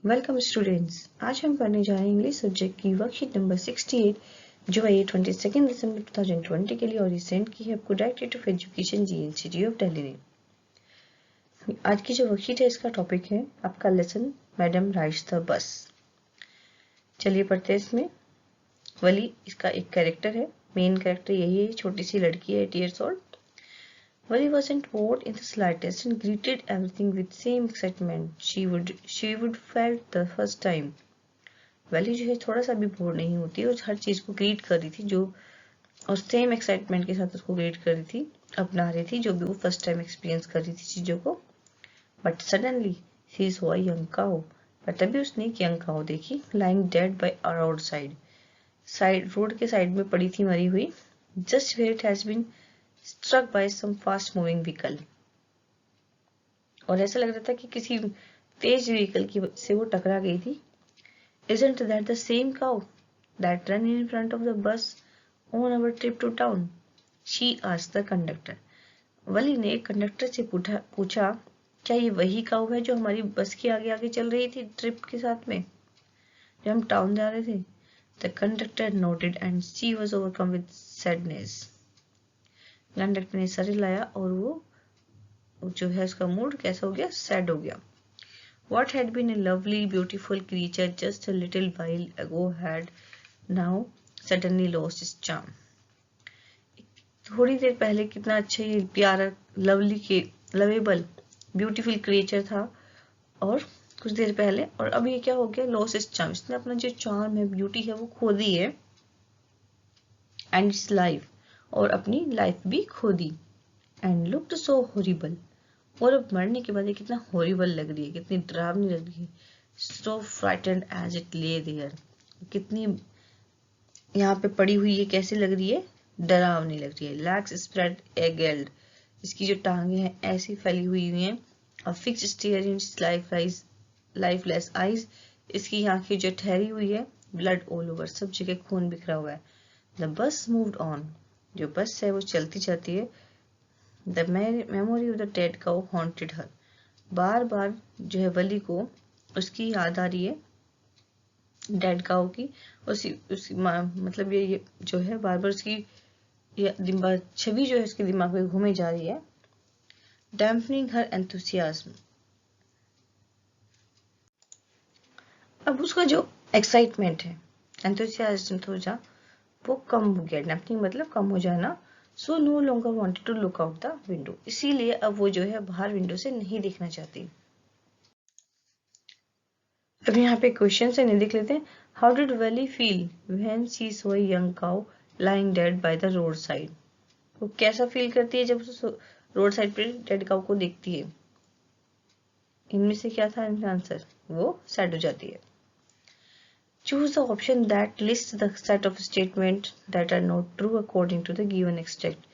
Welcome students. आज हम पढ़ने जा रहे हैं इंग्लिश सब्जेक्ट की वर्कशीट नंबर 68 जो है 22 दिसंबर 2020 के लिए और ये सेंड की है आपको directorate of education GNCT of Delhi ने। आज की जो वर्कशीट है इसका टॉपिक है आपका lesson madam rides the bus. चलिए पढ़ते हैं इसमें। वली इसका एक कैरेक्टर है, मेन कैरेक्टर यही है, छोटी सी लड़की है 8 years old। Wally wasn't bored in the slightest and greeted everything with same excitement she would felt the first time। Valley जो है थोड़ा सा भी बोर नहीं होती और हर चीज को ग्रीट कर रही थी जो और सेम एक्साइटमेंट के साथ उसको ग्रीट कर रही थी, अपना रही थी जो भी वो फर्स्ट टाइम एक्सपीरियंस कर रही थी चीजों को। But suddenly she saw a young cow, पर तभी उसने एक यंग काउ देखी lying dead by a road side road के साइड में पड़ी थी मरी हुई, just where it has been struck by some fast moving vehicle. और ऐसा लग रहा था कि किसी तेज व्हीकल की से वो टकरा गई थी। Isn't that the same cow that ran in front of the bus on our trip to town? She asked the conductor. वली ने कंडक्टर से पूछा क्या ये वही काऊ है जो हमारी बस के आगे आगे चल रही थी ट्रिप के साथ में जब हम टाउन जा रहे थे? The conductor nodded and she was overcome with sadness. Conductor ने सर हिलाया और वो जो है उसका मूड कैसा हो गया, सैड हो गया। What had been a lovely, beautiful creature just a little while ago had now suddenly lost its charm. थोड़ी देर पहले कितना अच्छा ये प्यारा, लवेबल, ब्यूटीफुल क्रिएचर था और कुछ देर पहले, और अब ये क्या हो गया, लॉस्ट इट्स चार्म। इसने अपना जो चार्म है, ब्यूटी है, वो खो दी है। एंड इट्स लाइफ, और अपनी लाइफ भी खो दी। एंड लुक्ड सो हॉरिबल, और अब मरने के बाद ये कितना हॉरिबल लग रही है, कितनी डरावनी लग रही है। So frightened as it lay there, कितनी यहाँ पे पड़ी हुई है, कैसी लग रही है, डरावनी लग रही है। लैग्स स्प्रेड एगल्ड, इसकी जो टांगे हैं ऐसी फैली हुई हैं। और फिक्स स्टेयर इन लाइफलेस आईज, इसकी आंखें जो ठहरी हुई है। ब्लड ऑल ओवर, सब जगह खून बिखरा हुआ है। द बस मूव्ड ऑन, जो बस है वो चलती जाती है। The memory of the dead cow haunted her, बार बार जो है वली को उसकी याद आ रही है डेड काउ की। उसकी मतलब ये जो है बार बार उसकी छवि जो है उसके दिमाग में घूमे जा रही है। डैम्पनिंग हर एंथुसियाज्म, अब उसका जो एक्साइटमेंट है, एंथुसियाज्म थोड़ा वो कम हो गया। डैम्पनिंग मतलब कम हो जाना। So no longer wanted to look out the window, इसीलिए अब वो जो है बाहर विंडो से नहीं देखना चाहती। अब यहाँ पे क्वेश्चन है, नहीं देख लेते हैं। How did valley feel when she saw a young cow lying dead bye the road side? वो कैसा फील करती है जब रोड साइड पे डेड काउ को देखती है? इनमें से क्या था इनका आंसर? वो सैड हो जाती है। Choose the option that list the set of statement that are not true according to the given extract.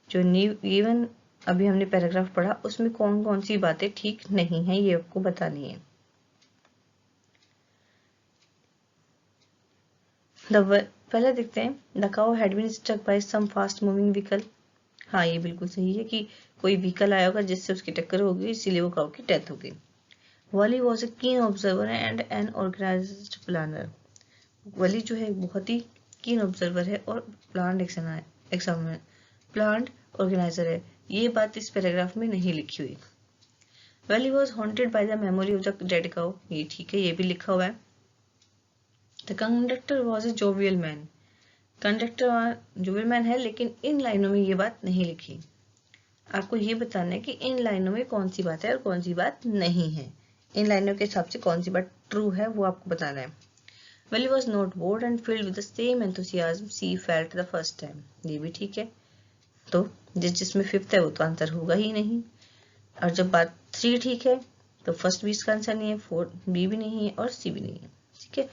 जो गिवन अभी हमने पैराग्राफ पढ़ा उसमें कौन कौन सी बातें ठीक नहीं है ये आपको बतानी है। पहले देखते हैं, the cow had been struck by some fast moving vehicle. हाँ, ये बिल्कुल सही है कि कोई व्हीकल आया होगा जिससे उसकी टक्कर हो गई, इसीलिए वो काउ की डेथ हो गई। वली was a keen observer and an organised planner. Valli जो है बहुत ही कीन ऑब्जर्वर है और प्लांट ऑर्गेनाइजर है। ये बात इस पैराग्राफ में नहीं लिखी हुई। Valli was haunted by the memory of the dead cow, ये ठीक है, ये भी लिखा हुआ है। The conductor was a jovial man, conductor jovial man है, लेकिन इन लाइनों में ये बात नहीं लिखी। आपको ये बताना है कि इन लाइनों में कौन सी बात है और कौन सी बात नहीं है। इन लाइनों के हिसाब से कौन सी बात ट्रू है वो आपको बताना है। Well, was not bored and filled with the same enthusiasm she felt the first time. ये भी ठीक है। तो जिसमें फिफ्थ है वो तो आंसर होगा ही नहीं। और जब बात 3 ठीक है तो फर्स्ट भी इसका आंसर नहीं है, 4 बी भी नहीं है और सी भी नहीं है। ठीक है।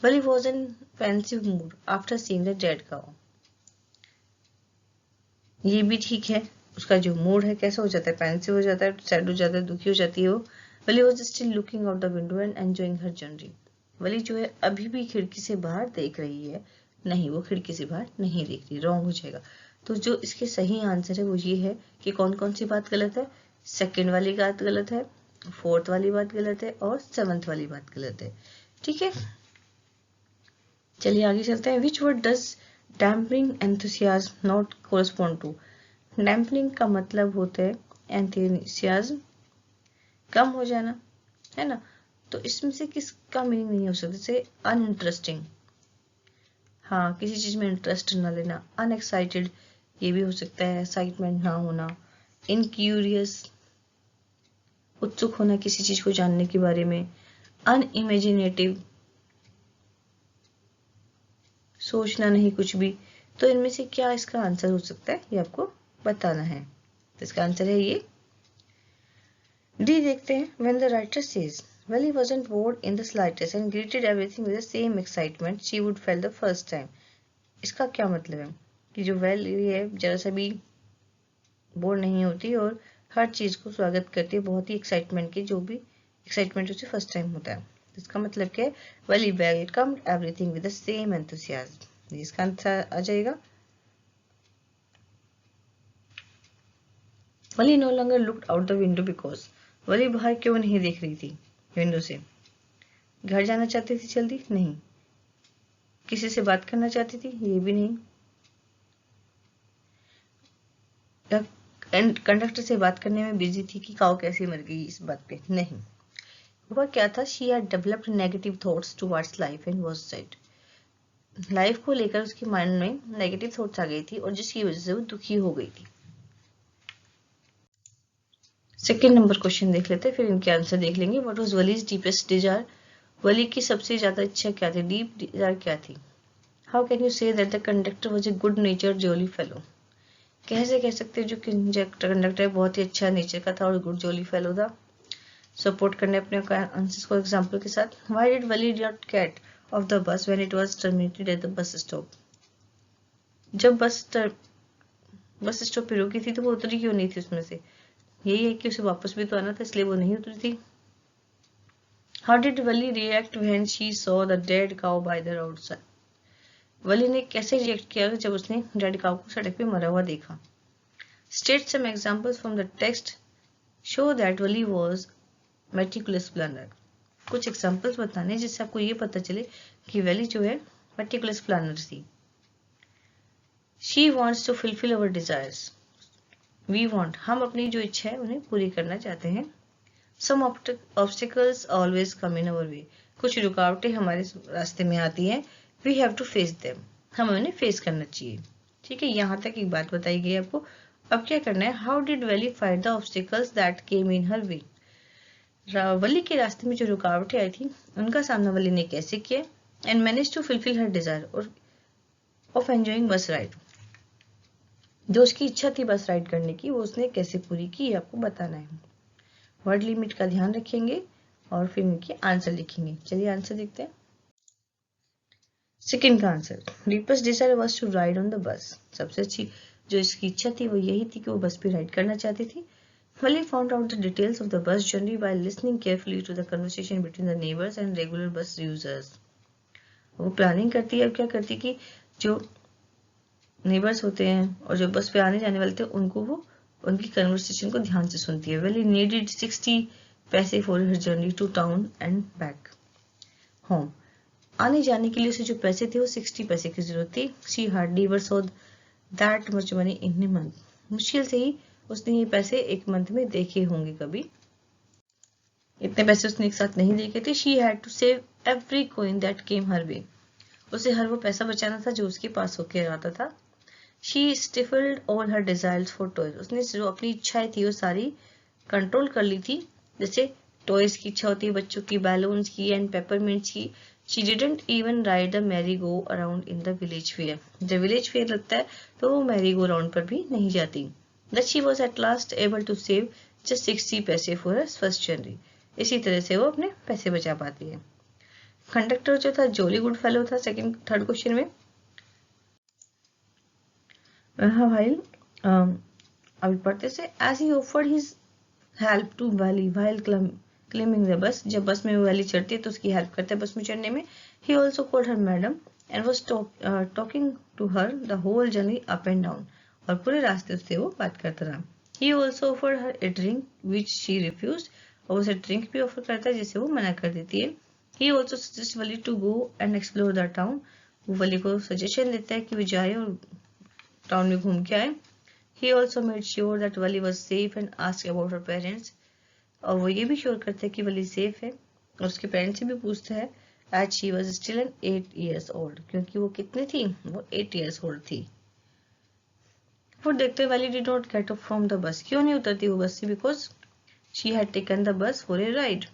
Well, he was in pensive mood after seeing the dead cow. ये भी ठीक है। उसका जो मूड है कैसा हो जाता है, पेंसिव हो जाता है, सैड हो जाता है, दुखी हो जाती है वो। Well, he was still looking out the window and enjoying her journey. वली जो है अभी भी खिड़की से बाहर देख रही है। नहीं, वो खिड़की से बाहर नहीं देख रही, रॉन्ग हो जाएगा। तो जो इसके सही आंसर है वो ये है कि कौन कौन सी बात गलत है। सेकंड वाली बात गलत है 4th वाली बात गलत है और 7th वाली बात गलत है। ठीक है, चलिए आगे चलते हैं। Which word does dampening enthusiasm not correspond to? Dampening का मतलब होता है एंथुसियाज्म, कम हो जाना, है ना। तो इसमें से किसका मीनिंग नहीं हो सकता? जैसे अनइंटरेस्टिंग, हाँ, किसी चीज में इंटरेस्ट ना लेना। अनएक्साइटेड, ये भी हो सकता है, एक्साइटमेंट ना होना। इनक्यूरियस, उत्सुक होना किसी चीज को जानने के बारे में। अनइमेजिनेटिव, सोचना नहीं कुछ भी। तो इनमें से क्या इसका आंसर हो सकता है, ये आपको बताना है। तो इसका आंसर है ये डी। देखते हैं। When the writer says, well, he wasn't bored in the slightest and greeted everything with the same excitement she would felt the first time. इसका क्या मतलब है कि जो वेल ये है जरा सा भी बोर नहीं होती और हर चीज को स्वागत करती है बहुत ही एक्साइटमेंट की, जो भी एक्साइटमेंट उसे फर्स्ट टाइम होता है। इसका मतलब क्या है? Well he welcomed everything with the same enthusiasm. इसका आंसर आ जाएगा Valli no longer looked out the window because, Valli बाहर क्यों नहीं देख रही थी विंडो से? घर जाना चाहती थी जल्दी? नहीं। किसी से बात करना चाहती थी? ये भी नहीं। कंडक्टर से बात करने में बिजी थी कि काऊ कैसे मर गई, इस बात पे नहीं। हुआ क्या था? She had developed negative thoughts towards life and was sad. Life को लेकर उसके माइंड में नेगेटिव थॉट्स आ गई थी और जिसकी वजह से वो दुखी हो गई थी। सेकेंड नंबर क्वेश्चन देख लेते हैं, फिर इनके आंसर देख लेंगे। What was Valli's deepest desire? Valli की सबसे ज्यादा इच्छा क्या थी, डीप डिजायर क्या थी? How can you say that the conductor was a good नेचर्ड jolly fellow? कैसे कह सकते हैं जो कंडक्टर बहुत ही अच्छा नेचर का था और गुड जॉली फेलो था? सपोर्ट करने अपने आंसर्स को एग्जांपल के साथ। Why did Wali not gate of the bus when it was terminated at the bus stop? जब बस स्टॉप पे रुकी थी तो वो उतरी क्यों नहीं थी उसमें से? यही है कि उसे वापस भी तो आना था, इसलिए वो नहीं उतरी थी। How did Valli react when she saw the dead cow by the road side? Valli ने कैसे रिएक्ट किया जब उसने डेड काउ को सड़क पे मरा हुआ देखा? State some examples from the text show that Valli was meticulous planner. कुछ एग्जांपल्स बताने जिससे आपको ये पता चले कि वली जो है मेटिकुलस प्लानर थी। She wants to fulfil our desires. We want, हम अपनी जो इच्छा है उन्हें पूरी करना चाहते हैं। Some obstacles always come in our way. कुछ रुकावटें हमारे रास्ते में आती हैं। We have to face them, हमें उन्हें फेस करना चाहिए। ठीक है, यहाँ तक एक बात बताई गई आपको। अब क्या करना है? How did Valli fight the obstacles that came in her way? Valli के रास्ते में जो रुकावटें आई थी उनका सामना वली ने कैसे किया? And manage to fulfil her desire और ऑफ एंजॉइंग बस राइड। जो उसकी इच्छा थी बस राइड करने की, वो उसने कैसे पूरी की, आपको बताना है। वर्ड लिमिट का ध्यान रखेंगे और फिर इनके आंसर लिखेंगे। चलिए आंसर देखते हैं। सेकंड का answer, deepest desire was to ride on the bus. सबसे अच्छी जो इसकी इच्छा थी वो यही थी कि वो बस पे राइड करना चाहती थी। Wally found out the details of the bus journey by listening carefully to the conversation between the neighbors and regular bus users. वो प्लानिंग करती है, अब क्या करती कि जो नेबर्स होते हैं और जो बस पे आने जाने वाले थे उनको वो उनकी कन्वर्सेशन को ध्यान से सुनती है। Wally needed 60 पैसे for her journey to town and back home. आने जाने के लिए उसे जो पैसे थे वो 60 पैसे की जरूरत थी। She hardly ever saw that much money in a month. मुश्किल से ही उसने ये पैसे एक मंथ में देखे होंगे कभी। इतने पैसे उसने एक साथ नहीं देखे थे। She had to save every coin that came her way. उसे हर वो पैसा बचाना था जो उसके पास होके आता था। She stifled all her desires for toys. उसने जो अपनी इच्छाएं थी वो सारी कंट्रोल कर ली थी। जैसे टॉयज की इच्छा होती है बच्चों की, बैलून्स की एंड पेपरमिंट्स की। She didn't even ride the merry-go-round in the village fair. जब विलेज फेयर लगता है तो वो मैरी गो राउंड पर भी नहीं जाती। That she was at last able to save just 60 पैसे for her first journey. इसी तरह से वो अपने पैसे बचा पाती है। कंडक्टर जो था जॉली गुड फेलो था थर्ड क्वेश्चन में। while अभी पढ़ते से as he offered his help to Wally while climbing the bus, जब बस में वाली चढ़ती है तो उसकी हेल्प करता है बस में चढ़ने में। He also called her madam and was talking to her the whole journey up and down. और पूरे रास्ते उससे वो बात करता रहा। He also offered her a drink which she refused. और उसे ड्रिंक भी ऑफर करता है जिसे वो मना कर देती है। He also suggest Valli to go and explore the town. वो वली को सजेशन देता है कि वो जाए और टाउन में घूम के आए। He also made sure that Wali was safe and asked about her parents. और वो ये भी श्योर करता है कि वली सेफ है और उसके पेरेंट्स से भी पूछता है as she was still an 8 years old, क्योंकि वो कितनी थी, वो 8 years old थी। वो देखते Valli did not get up from the bus, क्यों नहीं उतरती वो बस से, because she had taken the bus for a ride.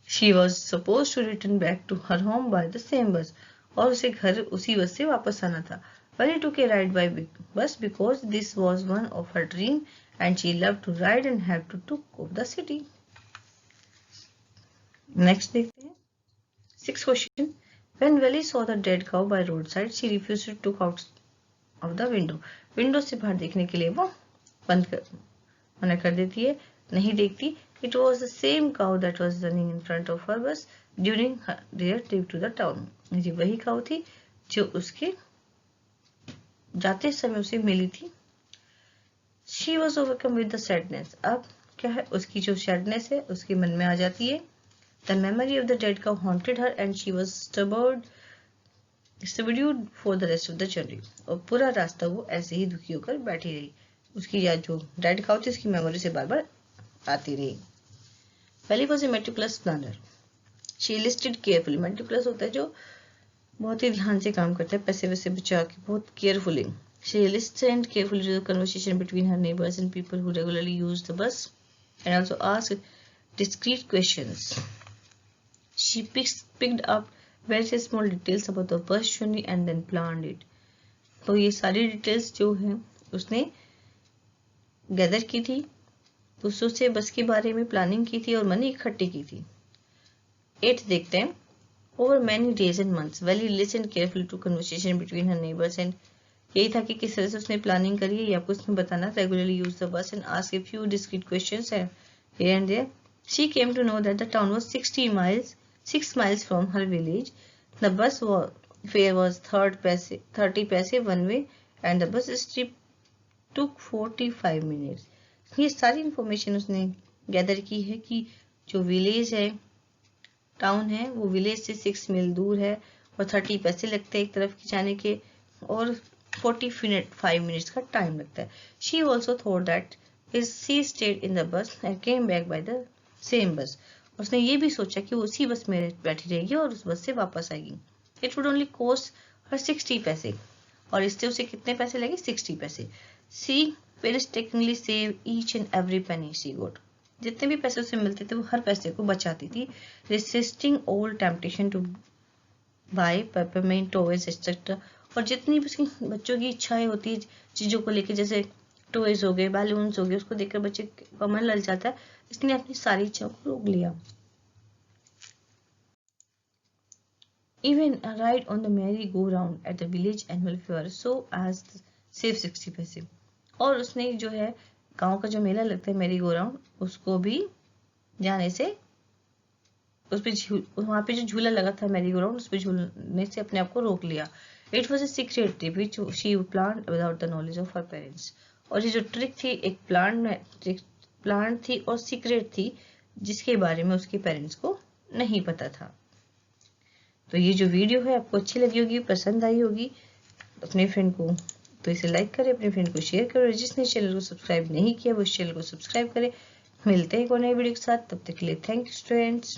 She was suppose to return back to her home by the same bus, और उसे घर उसी बस से वापस आना था। Valli took a ride by bus because this was one of her dream and she love to ride and have to took of the city. Next देखते हैं 6th question. When Valley saw the dead cow by roadside, she refused to look out of the window. Window से बाहर देखने के लिए वो मना कर देती है, नहीं देखती। It was the same cow that was running in front of her bus during their trip to the town. ये वही काऊ थी जो उसके जाते समय उसे मिली थी। She was overcome with the sadness. अब क्या है, उसकी जो सैडनेस है उसके मन में आ जाती है। The memory of the dead cow haunted her and she was subdued for the rest of the journey. और पूरा रास्ता वो ऐसे ही दुखी होकर बैठी रही। उसकी याद जो डेड काउ थी उसकी मेमोरी से बार बार आती रही। Valley was a meticulous planner. She listed carefully. Meticulous होता है जो बहुत ही ध्यान से काम करता है, पैसे वैसे बचा के बहुत carefully. She listened carefully to the conversation between her neighbors and people who regularly used the bus and also asked discreet questions. She picked up very small details about the bus journey and then planned it. तो ये सारी details जो हैं उसने gather की थी, दूसरों से बस के बारे में प्लानिंग की थी और मनी इकट्ठी की थी। 8 देखते हैं। Over many days and months, Valley listened carefully to conversation between her neighbors and यही था कि किस तरह से उसने प्लानिंग करी है, ये आपको उसने बताना। Regularly use the bus and ask a few discreet questions here and there. She came to know that the town was 6 miles from her village. The bus fare was 30 paise one way and the bus trip took 45 minutes. ये सारी information उसने gather की है कि जो village है, town है, वो विलेज से 6 मील दूर है और 30 पैसे लगते हैं एक तरफ के जाने के और 45 मिनट्स का टाइम लगता है। She also thought that she stayed in the bus and came back by the same bus. उसने ये भी सोचा कि वो उसी बस में बैठी रहेगी और उस बस से वापस आएगी। It would only cost her 60 पैसे और इससे उसे कितने पैसे लगे, 60 पैसे। She painstakingly saved each and every penny she got. जितने भी पैसे उसे मिलते थे वो हर पैसे को बचाती थी। Resisting all temptation to buy peppermint toys etc. और जितनी भी उसकी बच्चों की इच्छाएं होती है चीजों को लेकर, जैसे टॉयज हो गए, बैलून्स हो गए, उसको देखकर बच्चे का मन लल जाता है, इसने अपनी सारी इच्छाओं को रोक लिया। Even a ride on the merry-go-round at the village annual fair so as save 60 पैसे। और उसने जो है गांव का जो मेला लगता है मैरी गो राउंड, उसको भी जाने से उस पे वहां पे जो झूला लगा था मैरी गो राउंड, उस पे झूलने से अपने आप को रोक लिया। It was a secret trip which she planned without the knowledge of her parents. और ये जो ट्रिक थी एक प्लान थी और सीक्रेट थी जिसके बारे में उसके पेरेंट्स को नहीं पता था। तो ये जो वीडियो है आपको अच्छी लगी होगी, पसंद आई होगी अपने फ्रेंड को, तो इसे लाइक करें, अपने फ्रेंड को शेयर करें। जिसने चैनल को सब्सक्राइब नहीं किया वो इस चैनल को सब्सक्राइब करें। मिलते हैं एक और नई वीडियो के साथ, तब तक के लिए थैंक यू स्टूडेंट्स।